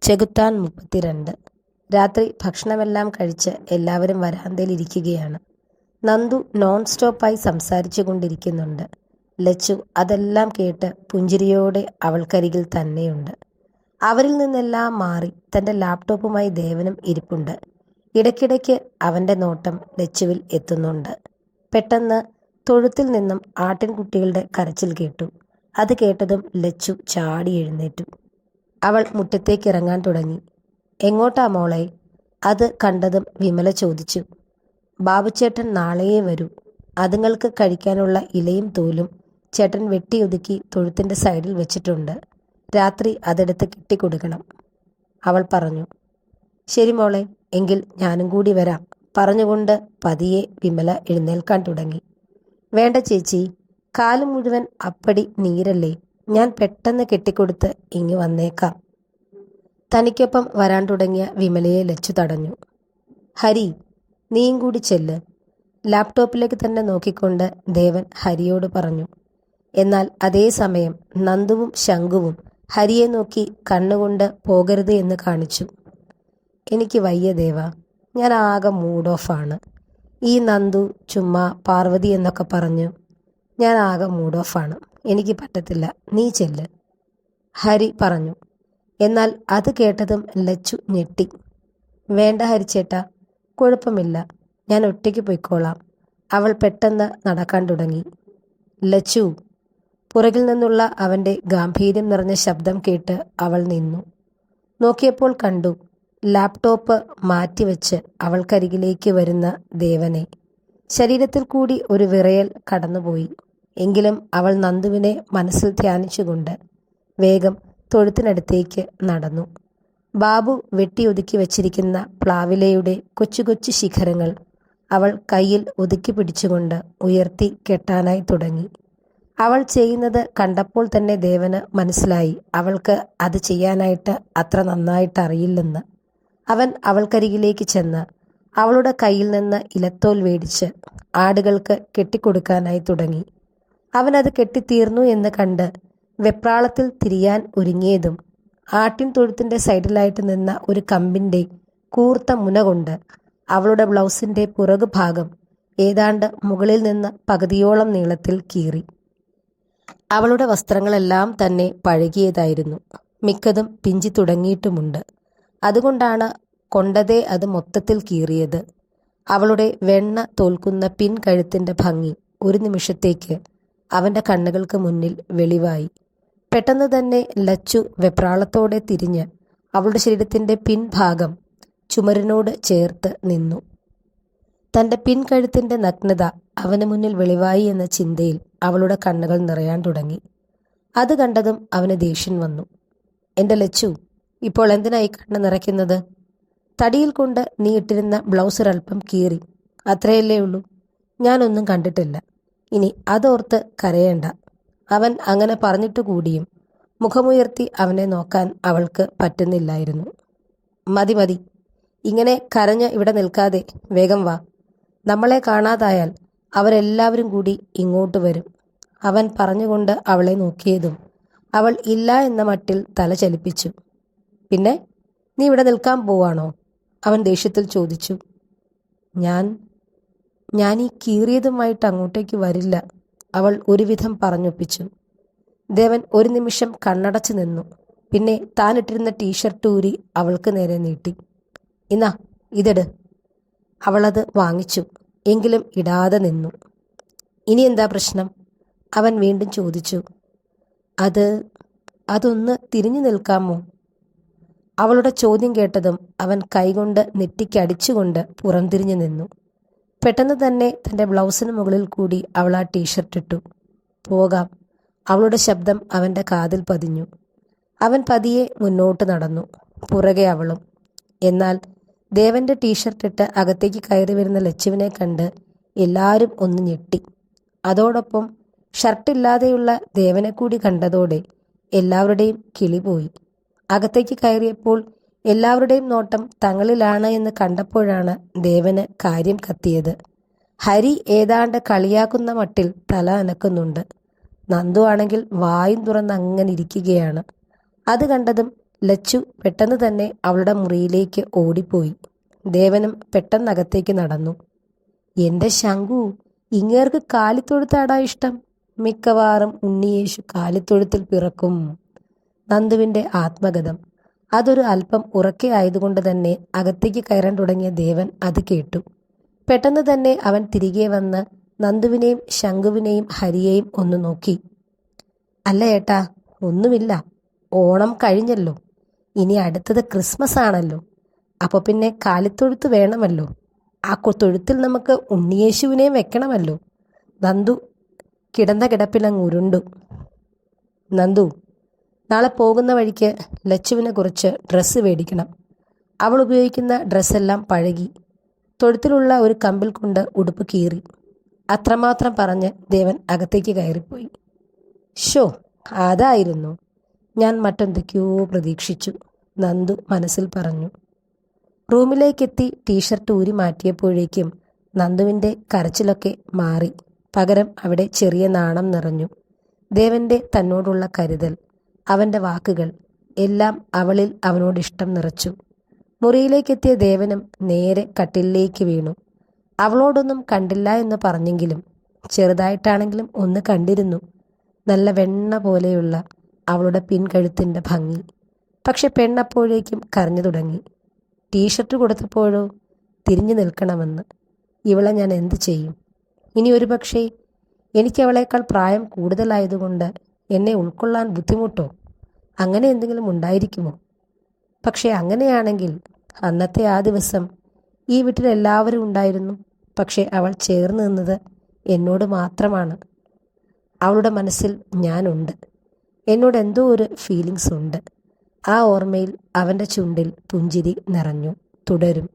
ചെകുത്താൻ 32. രാത്രി ഭക്ഷണമെല്ലാം കഴിച്ച് എല്ലാവരും വരാന്തയിൽ ഇരിക്കുകയാണ്. നന്ദു നോൺ സ്റ്റോപ്പായി സംസാരിച്ചു കൊണ്ടിരിക്കുന്നുണ്ട്. ലച്ചു അതെല്ലാം കേട്ട് പുഞ്ചിരിയോടെ അവൾക്കരികിൽ തന്നെയുണ്ട്. അവരിൽ നിന്നെല്ലാം മാറി തൻ്റെ ലാപ്ടോപ്പുമായി ദേവനും ഇരിപ്പുണ്ട്. ഇടയ്ക്കിടയ്ക്ക് അവൻ്റെ നോട്ടം ലച്ചുവിൽ എത്തുന്നുണ്ട്. പെട്ടെന്ന് തൊഴുത്തിൽ നിന്നും ആട്ടിൻകുട്ടികളുടെ കരച്ചിൽ കേട്ടു. അത് കേട്ടതും ലച്ചു ചാടി എഴുന്നേറ്റു. അവൾ മുറ്റത്തേക്ക് ഇറങ്ങാൻ തുടങ്ങി. എങ്ങോട്ടാ മോളെ? അത് കണ്ടതും വിമല ചോദിച്ചു. ബാബുച്ചേട്ടൻ നാളെയേ വരൂ. അതുങ്ങൾക്ക് കഴിക്കാനുള്ള ഇലയും തോലും ചേട്ടൻ വെട്ടിയൊതുക്കി തൊഴുത്തിൻ്റെ സൈഡിൽ വെച്ചിട്ടുണ്ട്. രാത്രി അതെടുത്ത് കെട്ടിക്കൊടുക്കണം, അവൾ പറഞ്ഞു. ശരി മോളെ, എങ്കിൽ ഞാനും കൂടി വരാം, പറഞ്ഞുകൊണ്ട് പതിയെ വിമല എഴുന്നേൽക്കാൻ തുടങ്ങി. വേണ്ട ചേച്ചി, കാല് മുഴുവൻ അപ്പടി നീരല്ലേ, ഞാൻ പെട്ടെന്ന് കെട്ടിക്കൊടുത്ത് ഇങ്ങ് വന്നേക്കാം. തനിക്കൊപ്പം വരാൻ തുടങ്ങിയ വിമലയെ ലച്ചു തടഞ്ഞു. ഹരി, നീയും കൂടി ചെല്ല്, ലാപ്ടോപ്പിലേക്ക് തന്നെ നോക്കിക്കൊണ്ട് ദേവൻ ഹരിയോട് പറഞ്ഞു. എന്നാൽ അതേസമയം നന്ദുവും ശംഖുവും ഹരിയെ നോക്കി കണ്ണുകൊണ്ട് പോകരുത് എന്ന് കാണിച്ചു. എനിക്ക് വയ്യ ദേവ, ഞാൻ ആകെ മൂഡ് ഓഫാണ്. ഈ നന്ദു ചുമ്മാ പാർവതി എന്നൊക്കെ പറഞ്ഞു. ഞാൻ ആകെ മൂഡ് ഓഫാണ്, എനിക്ക് പറ്റത്തില്ല, നീ ചെല്ല്, ഹരി പറഞ്ഞു. എന്നാൽ അത് കേട്ടതും ലച്ചു ഞെട്ടി. വേണ്ട ഹരിച്ചേട്ടാ, കുഴപ്പമില്ല, ഞാൻ ഒറ്റയ്ക്ക് പോയിക്കോളാം, അവൾ പെട്ടെന്ന് നടക്കാൻ തുടങ്ങി. ലച്ചു, പുറകിൽ നിന്നുള്ള അവൻ്റെ ഗാംഭീര്യം നിറഞ്ഞ ശബ്ദം കേട്ട് അവൾ നിന്നു. നോക്കിയപ്പോൾ കണ്ടു ലാപ്ടോപ്പ് മാറ്റിവെച്ച് അവൾക്കരികിലേക്ക് വരുന്ന ദേവനെ. ശരീരത്തിൽ കൂടി ഒരു വിറയൽ കടന്നുപോയി. എങ്കിലും അവൾ നന്ദുവിനെ മനസ്സിൽ ധ്യാനിച്ചുകൊണ്ട് വേഗം തൊഴുത്തിനടുത്തേക്ക് നടന്നു. ബാബു വെട്ടിയൊതുക്കി വച്ചിരിക്കുന്ന പ്ലാവിലയുടെ കൊച്ചു കൊച്ചു ശിഖരങ്ങൾ അവൾ കയ്യിൽ ഒതുക്കി പിടിച്ചുകൊണ്ട് ഉയർത്തി കെട്ടാനായി തുടങ്ങി. അവൾ ചെയ്യുന്നത് കണ്ടപ്പോൾ തന്നെ ദേവന് മനസ്സിലായി അവൾക്ക് അത് ചെയ്യാനായിട്ട് അത്ര നന്നായിട്ട് അറിയില്ലെന്ന്. അവൻ അവൾക്കരികിലേക്ക് ചെന്ന് അവളുടെ കയ്യിൽ നിന്ന് ഇലത്തോൽ മേടിച്ച് ആടുകൾക്ക് കെട്ടിക്കൊടുക്കാനായി തുടങ്ങി. അവനത് കെട്ടിത്തീർന്നു എന്ന് കണ്ട് വെപ്രാളത്തിൽ തിരിയാൻ ഒരുങ്ങിയതും ആട്ടിൻ തൊഴുത്തിൻ്റെ സൈഡിലായിട്ട് നിന്ന ഒരു കമ്പിൻ്റെ കൂർത്ത മുന കൊണ്ട് അവളുടെ ബ്ലൗസിൻ്റെ പുറകുഭാഗം ഏതാണ്ട് മുകളിൽ നിന്ന് പകുതിയോളം നീളത്തിൽ കീറി. അവളുടെ വസ്ത്രങ്ങളെല്ലാം തന്നെ പഴകിയതായിരുന്നു, മിക്കതും പിഞ്ചി തുടങ്ങിയിട്ടുമുണ്ട്. അതുകൊണ്ടാണ് കൊണ്ടതേ അത് മൊത്തത്തിൽ കീറിയത്. അവളുടെ വെണ്ണ തോൽക്കുന്ന പിൻകഴുത്തിൻ്റെ ഭംഗി ഒരു നിമിഷത്തേക്ക് അവൻ്റെ കണ്ണുകൾക്ക് മുന്നിൽ വെളിവായി. പെട്ടെന്ന് തന്നെ ലച്ചു വെപ്രാളത്തോടെ തിരിഞ്ഞ് അവളുടെ ശരീരത്തിൻ്റെ പിൻഭാഗം ചുമരിനോട് ചേർത്ത് നിന്നു. തൻ്റെ പിൻകഴുത്തിൻ്റെ നഗ്നത അവന് മുന്നിൽ വെളിവായി എന്ന ചിന്തയിൽ അവളുടെ കണ്ണുകൾ നിറയാൻ തുടങ്ങി. അത് കണ്ടതും അവന് ദേഷ്യം വന്നു. എൻ്റെ ലച്ചു, ഇപ്പോൾ എന്തിനായി കണ്ണ് നിറയ്ക്കുന്നത്? തടിയിൽ കൊണ്ട് നീ ഇട്ടിരുന്ന ബ്ലൗസ് ഒരൽപ്പം കീറി, അത്രയല്ലേ ഉള്ളൂ. ഞാനൊന്നും കണ്ടിട്ടില്ല, ഇനി അതോർത്ത് കരയേണ്ട. അവൻ അങ്ങനെ പറഞ്ഞിട്ടു കൂടിയും മുഖമുയർത്തി അവനെ നോക്കാൻ അവൾക്ക് പറ്റുന്നില്ലായിരുന്നു. മതി മതി, ഇങ്ങനെ കരഞ്ഞ് ഇവിടെ നിൽക്കാതെ വേഗം വാ. നമ്മളെ കാണാതായാൽ അവരെല്ലാവരും കൂടി ഇങ്ങോട്ട് വരും, അവൻ പറഞ്ഞുകൊണ്ട് അവളെ നോക്കിയതും അവൾ ഇല്ല എന്ന മട്ടിൽ തല ചലിപ്പിച്ചു. പിന്നെ നീ ഇവിടെ നിൽക്കാൻ പോവാണോ? അവൻ ദേഷ്യത്തിൽ ചോദിച്ചു. ഞാൻ ഈ കീറിയതുമായിട്ട് അങ്ങോട്ടേക്ക് വരില്ല, അവൾ ഒരുവിധം പറഞ്ഞൊപ്പിച്ചു. ദേവൻ ഒരു നിമിഷം കണ്ണടച്ചു നിന്നു. പിന്നെ താൻ ഇട്ടിരുന്ന ടീഷർട്ട് ഊരി അവൾക്ക് നേരെ നീട്ടി. ഇന്നാ ഇതെട്. അവളത് വാങ്ങിച്ചു, എങ്കിലും ഇടാതെ നിന്നു. ഇനി എന്താ പ്രശ്നം? അവൻ വീണ്ടും ചോദിച്ചു. അതൊന്ന് തിരിഞ്ഞു നിൽക്കാമോ? അവളുടെ ചോദ്യം കേട്ടതും അവൻ കൈകൊണ്ട് നെറ്റിക്കടിച്ചുകൊണ്ട് പുറംതിരിഞ്ഞു നിന്നു. പെട്ടെന്ന് തന്നെ തൻ്റെ ബ്ലൗസിന് മുകളിൽ കൂടി അവൾ ആ ടീഷർട്ട് ഇട്ടു. പോകാം, അവളുടെ ശബ്ദം അവൻ്റെ കാതിൽ പതിഞ്ഞു. അവൻ പതിയെ മുന്നോട്ട് നടന്നു, പുറകെ അവളും. എന്നാൽ ദേവൻ്റെ ടീഷർട്ട് ഇട്ട് അകത്തേക്ക് കയറി വരുന്ന ലച്ചുവിനെ കണ്ട് എല്ലാവരും ഒന്ന് ഞെട്ടി. അതോടൊപ്പം ഷർട്ടില്ലാതെയുള്ള ദേവനെ കൂടി കണ്ടതോടെ എല്ലാവരുടെയും കിളി പോയി. അകത്തേക്ക് കയറിയപ്പോൾ എല്ലാവരുടെയും നോട്ടം തങ്ങളിലാണ് എന്ന് കണ്ടപ്പോഴാണ് ദേവന് കാര്യം കത്തിയത്. ഹരി ഏതാണ്ട് കളിയാക്കുന്ന മട്ടിൽ തല അനക്കുന്നുണ്ട്. നന്ദു ആണെങ്കിൽ വായും തുറന്ന് അങ്ങനെ ഇരിക്കുകയാണ്. അത് കണ്ടതും ലച്ചു പെട്ടെന്ന് തന്നെ അവളുടെ മുറിയിലേക്ക് ഓടിപ്പോയി. ദേവനും പെട്ടെന്നകത്തേക്ക് നടന്നു. എൻ്റെ ശങ്കു, ഇങ്ങേർക്ക് കാലിത്തൊഴുത്താടാ ഇഷ്ടം. മിക്കവാറും ഉണ്ണിയേശു കാലിത്തൊഴുത്തിൽ പിറക്കും. നന്ദുവിൻ്റെ ആത്മഗതം. അതൊരു അല്പം ഉറക്കെ ആയതുകൊണ്ട് തന്നെ അകത്തേക്ക് കയറാൻ തുടങ്ങിയ ദേവൻ അത് കേട്ടു. പെട്ടെന്ന് തന്നെ അവൻ തിരികെ വന്ന് നന്ദുവിനെയും ശങ്കുവിനെയും ഹരിയെയും ഒന്ന് നോക്കി. അല്ല ഏട്ടാ, ഒന്നുമില്ല. ഓണം കഴിഞ്ഞല്ലോ, ഇനി അടുത്തത് ക്രിസ്മസ് ആണല്ലോ. അപ്പോൾ പിന്നെ കാലിത്തൊഴുത്ത് വേണമല്ലോ. ആ തൊഴുത്തിൽ നമുക്ക് ഉണ്ണിയേശുവിനെയും വെക്കണമല്ലോ. നന്ദു കിടന്ന കിടപ്പിലങ്ങ് ഉരുണ്ടു. നന്ദു, നാളെ പോകുന്ന വഴിക്ക് ലച്ചുവിനെ കുറച്ച് ഡ്രസ്സ് മേടിക്കണം. അവൾ ഉപയോഗിക്കുന്ന ഡ്രസ്സെല്ലാം പഴകി. തൊഴുത്തിലുള്ള ഒരു കമ്പിൽ കൊണ്ട് ഉടുപ്പ് കീറി. അത്രമാത്രം പറഞ്ഞ് ദേവൻ അകത്തേക്ക് കയറിപ്പോയി. ഷോ, അതായിരുന്നു. ഞാൻ മറ്റെന്തൊക്കെയോ പ്രതീക്ഷിച്ചു, നന്ദു മനസ്സിൽ പറഞ്ഞു. റൂമിലേക്കെത്തി ടീഷർട്ട് ഊരി മാറ്റിയപ്പോഴേക്കും നന്ദുവിൻ്റെ കരച്ചിലൊക്കെ മാറി. പകരം അവിടെ ചെറിയ നാണം നിറഞ്ഞു. ദേവൻ്റെ തന്നോടുള്ള കരുതൽ, അവൻ്റെ വാക്കുകൾ എല്ലാം അവളിൽ അവനോടിഷ്ടം നിറച്ചു. മുറിയിലേക്കെത്തിയ ദേവനും നേരെ കട്ടിലിലേക്ക് വീണു. അവളോടൊന്നും കണ്ടില്ല എന്ന് പറഞ്ഞെങ്കിലും ചെറുതായിട്ടാണെങ്കിലും ഒന്ന് കണ്ടിരുന്നു. നല്ല വെണ്ണ പോലെയുള്ള അവളുടെ പിൻകഴുത്തിൻ്റെ ഭംഗി. പക്ഷെ പെണ്ണപ്പോഴേക്കും കരഞ്ഞു തുടങ്ങി. ടീഷർട്ട് കൊടുത്തപ്പോഴോ തിരിഞ്ഞു നിൽക്കണമെന്ന്. ഇവളെ ഞാൻ എന്തു ചെയ്യും? ഇനി ഒരു പക്ഷേ എനിക്കവളേക്കാൾ പ്രായം കൂടുതലായതുകൊണ്ട് എന്നെ ഉൾക്കൊള്ളാൻ ബുദ്ധിമുട്ടോ? അങ്ങനെ എന്തെങ്കിലും ഉണ്ടായിരിക്കുമോ? പക്ഷേ അങ്ങനെയാണെങ്കിൽ അന്നത്തെ ആ ദിവസം ഈ വീട്ടിൽ എല്ലാവരും ഉണ്ടായിരുന്നു. പക്ഷേ അവൾ ചേർന്ന് നിന്നത് എന്നോട് മാത്രമാണ്. അവളുടെ മനസ്സിൽ ഞാനുണ്ട്. എന്നോട് എന്തോ ഒരു ഫീലിങ്സ് ഉണ്ട്. ആ ഓർമ്മയിൽ അവൻ്റെ ചുണ്ടിൽ പുഞ്ചിരി നിറഞ്ഞു. തുടരും.